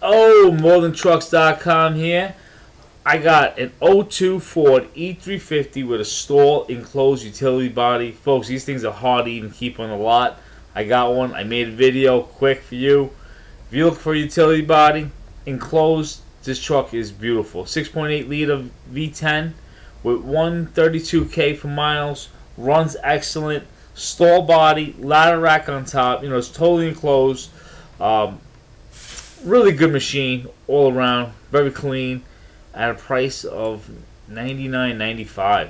MoreThanTrucks.com here. I got an '02 Ford E350 with a stall enclosed utility body. Folks, these things are hard to even keep on the lot. I got one. I made a video quick for you. If you look for a utility body enclosed, this truck is beautiful. 6.8 liter V10 with 132K for miles. Runs excellent. Stall body, ladder rack on top. You know, it's totally enclosed. Really good machine all around. Very clean. At a price of $99.95.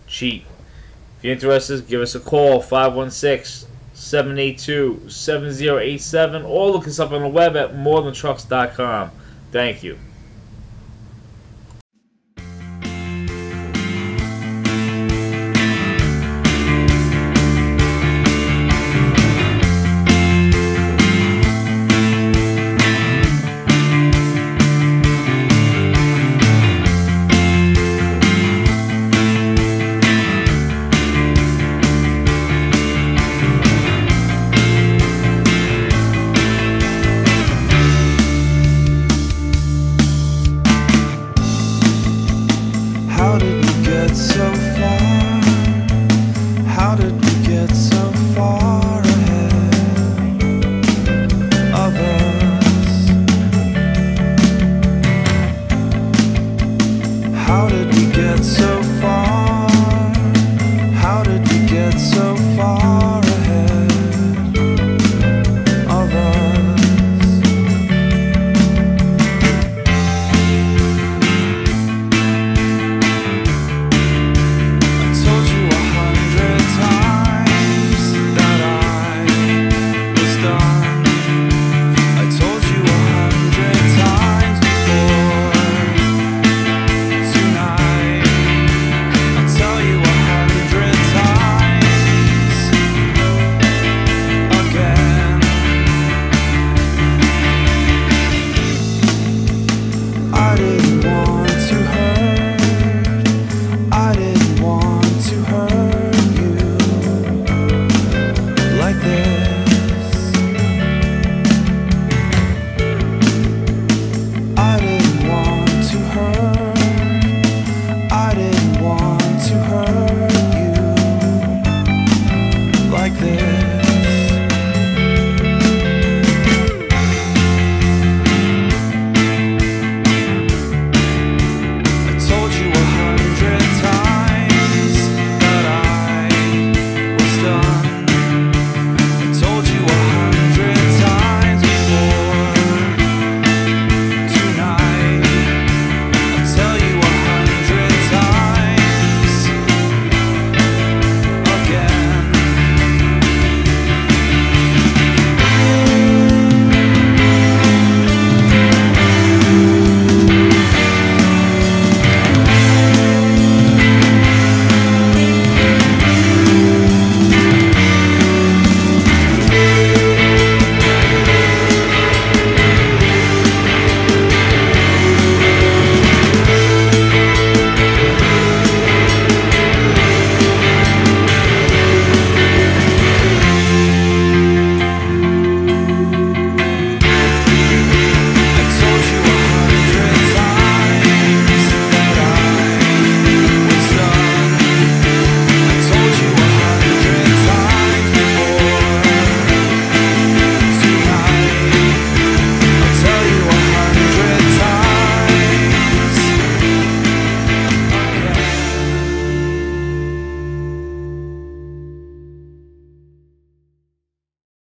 Cheap. If you're interested, give us a call. 516-782-7087. Or look us up on the web at MoreThanTrucks.com. Thank you.